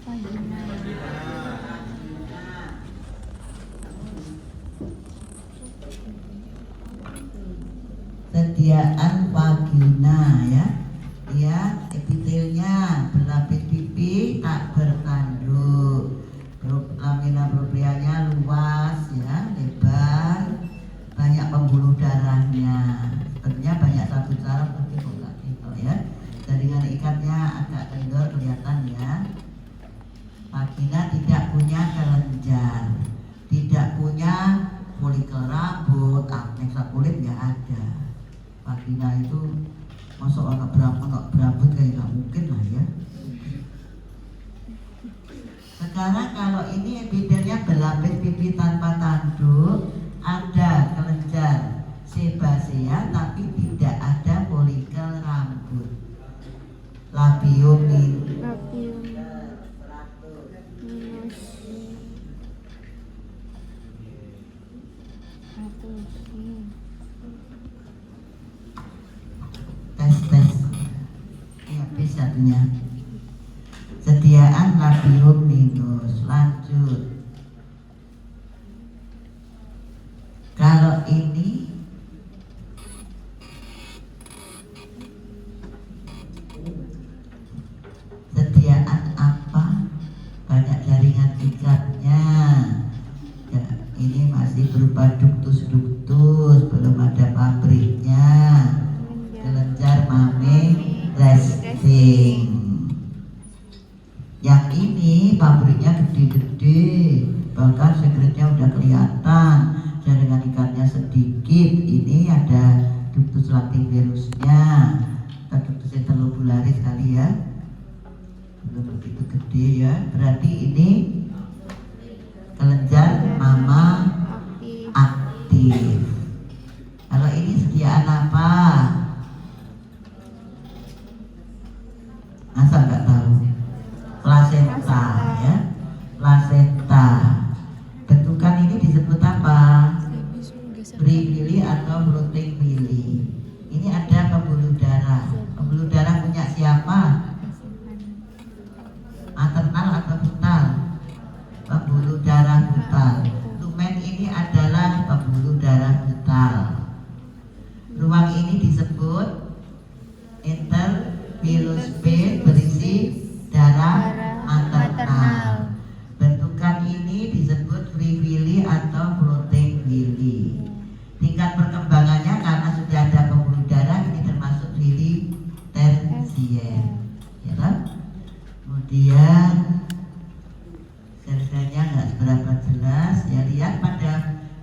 vagina. Sediaan vagina ya, dia epitelnya berlapis pipi tak bertanduk, lamina proprianya luas ya, lebar, banyak pembuluh darahnya, sebenarnya banyak sabut saraf tapi kok nggak gitu ya. Jaringan ikatnya agak kendor kelihatan ya. Vagina tidak punya kelenjar, tidak punya folikel rambut, amnesa kulit nggak ada. Vagina itu masuk anak berambut kayak nggak mungkin lah ya. Sekarang kalau ini epitelnya berlapis pipi tanpa tanduk, ada kelenjar sebasea tapi tidak ada folikel rambut. Labium minus tes ini habis satunya. Sediaan labium minus. Lanjut. Kalau ini sediaan apa? Banyak jaringan ikatnya ya, ini masih berupa duktus-duktus, belum ada pabriknya. Kelenjar maming resting. Yang ini pabriknya gede-gede, bahkan sekretnya udah kelihatan, jaringan ikatnya sedikit. Ini ada ductus lactivirusnya, ductus interlobularis kali ya, belum begitu gede ya. Berarti ini kelenjar mama aktif. Kalau ini sediaan apa? Masa nggak tahu? Plasenta ya, plasenta. Bentukan ini disebut apa? Free atau floating willy. Ini ada pembuluh darah. Pembuluh darah punya siapa? Maternal atau fetal? Pembuluh darah fetal. Lumen ini adalah pembuluh darah fetal. Ruang ini disebut intervillus space, berisi darah maternal. Bentukan ini disebut free willy atau floating willy. Tingkat perkembangannya karena sudah ada pembuluh darah, ini termasuk willy tersier ya kan? Kemudian sel-selnya nggak seberapa jelas ya. Lihat pada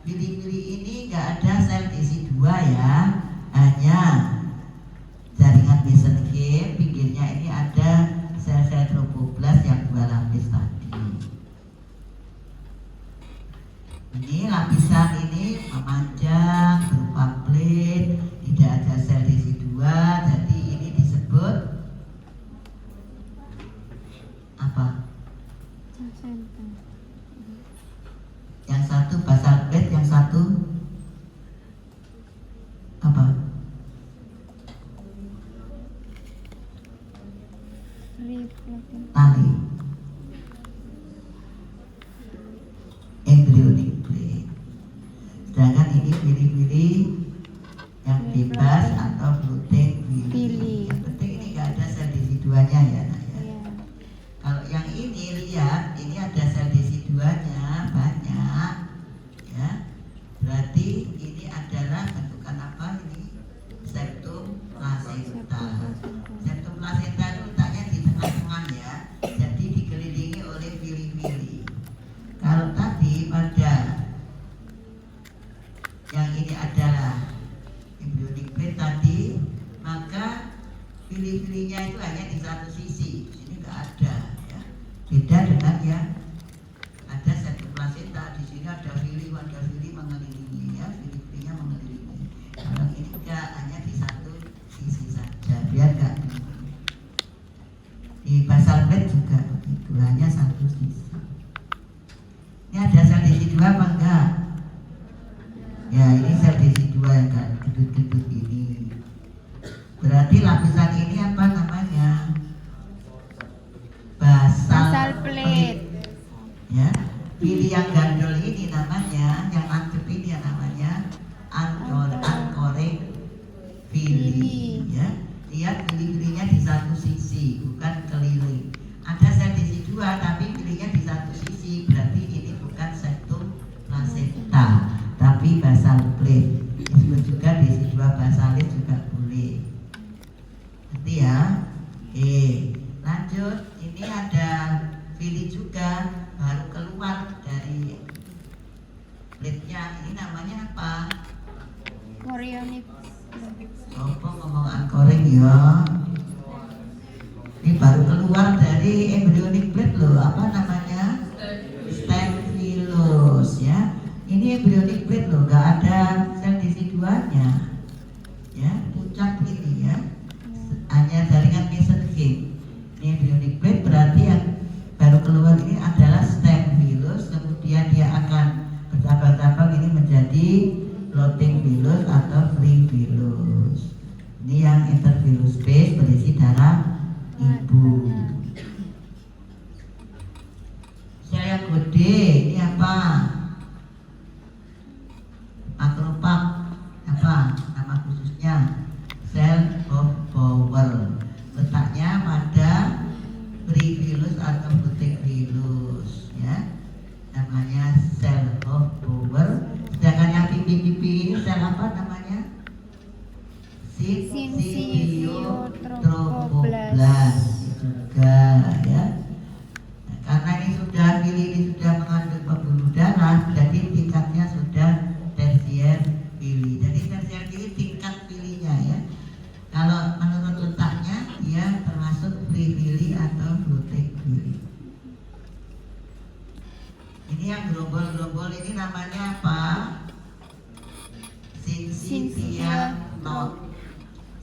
willy-willy ini nggak ada sel isi 2 ya, hanya jaringan mesenchyme. Pinggirnya ini ada sel-sel trofoblast yang 2 lapis tadi. Ini lapisan ini memanjang berupa plate, tidak ada sel isi 2, jadi ini disebut apa? Yang satu basal plate, yang satu apa? Tali. Embryonic plate. Sedangkan ini willy-willy yang bebas atau floating willy. Yang penting ini nggak ada sel desiduanya ya, Nak, ya. Kalau yang ini lihat, ini ada sel desiduanya banyak ya. Berarti ini adalah bentukan apa ini? Septum placenta. Septum placenta itu letaknya di tengah-tengah ya. Jadi dikelilingi oleh willy-willy. Kalau tadi pada yang ini adalah embryonic plate tadi, maka willy-willy-nya itu hanya di satu sisi, di sini nggak ada ya. Beda dengan yang ada septum placenta, di sini ada willy mengelilingi ya, willy-willy-nya mengelilingi. Kalau ini enggak, hanya di satu sisi saja, biar nggak di basal plate juga begitu, hanya satu sisi. Ini ada sel desi 2 apa enggak? Ya, ini sel desi 2 yang enggak gedut-gedut ini. Berarti lapisan ini apa namanya? Basal plate. Ya, pilih yang gandol ini namanya, yang lancip ini namanya anchoring pilih. Ya, lihat pilih-pilihnya di satu sisi, bukan keliling. Ada sel disi 2 tapi pilihnya di satu sisi, berarti ini bukan septum placenta tapi basal plate. Disebut juga disi 2 basalis juga boleh. Ngerti ya? Lanjut, ini ada pilih juga baru keluar dari plate-nya. Ini namanya apa? Chorionic. Apa ngomong anchoring ya? Ini baru keluar dari embryonic plate loh. Apa namanya? Staphylos ya. Ini embryonic plate loh, nggak ada sel disi 2-nya. Ya, puncak ini ya. Hanya jaringan mesenchyme. Ini embryonic plate berarti yang baru keluar ini adalah Staphylos. Kemudian dia akan bercabang-cabang ini menjadi floating phyllos atau free phyllos. Ini yang interphylous space berisi darah ibu. Sel yang gede ini apa? Makrophag. Apa nama khususnya? Cell of Bowel. Letaknya pada free phyllos atau floating phyllos ya. Namanya cell of Bowel. Sedangkan yang pipi-pipi ini sel apa namanya? Syncytiotrophoblas juga ya. Nah, karena ini sudah pilih, ini sudah mengandung pembuluh darah, jadi tingkatnya sudah tersier pilih. Jadi tersier pilih tingkat pilihnya ya. Kalau menurut letaknya dia termasuk free pilih atau floating pilih. Ini yang gerombol-gerombol ini namanya apa? Syncytial knot.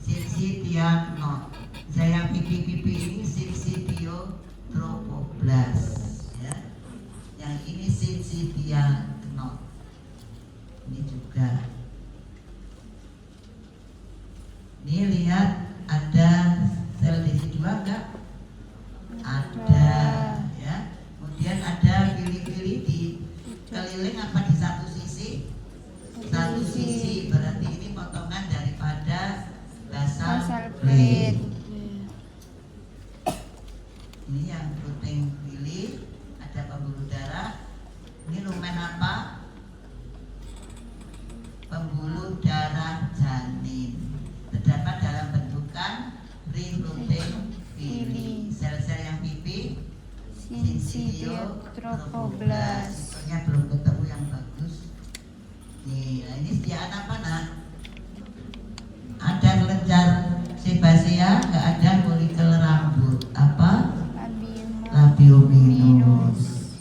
Syncytial knot. Saya pipi-pipi ini Syncytiotrophoblas ya. Yang ini Syncytial knot. Ini juga. Ini lihat ada sel disi 2 enggak? Ada ya. Kemudian ada pilih-pilih di keliling apa di satu sisi? Satu sisi, berarti ini potongan daripada basal plate. Ini yang protein pilih, ada pembuluh darah. Ini lumen apa? Pembuluh darah janin. Terdapat dalam bentukan free floating pilih. Sel-sel yang pipi Syncytiotrophoblas. Sebetulnya belum ketemu yang bagus. Nih, nah ini sediaan apa nak? Ada kelenjar sebasea, nggak ada folikel rambut. Apa? Labiominus.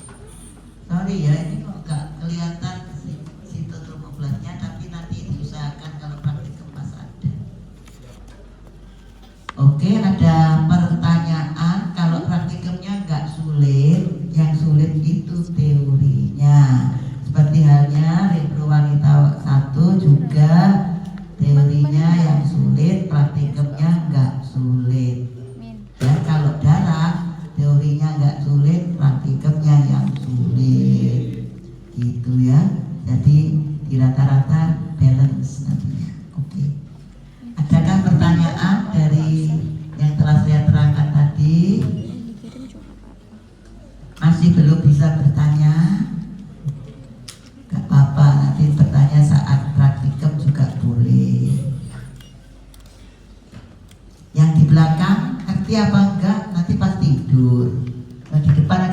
Sorry ya, ini kok nggak kelihatan Syncytiotrophoblasnya, tapi nanti diusahakan kalau praktikum pas ada. Oke, ada pertanyaan. Kalau praktikumnya nggak sulit, yang sulit itu teorinya. Seperti halnya repro wanita 1 juga teorinya yang sulit, praktikumnya nggak sulit. Ya, kalau darah teorinya nggak sulit, praktikumnya yang sulit. Gitu ya. Jadi di rata-rata balance nantinya. Oke. Adakah pertanyaan dari yang telah saya terangkan tadi? Masih belum bisa bertanya? Gak apa-apa, nanti bertanya saat praktikum juga boleh. Yang di belakang ngerti apa enggak? Nanti pas tidur. Nah, di depan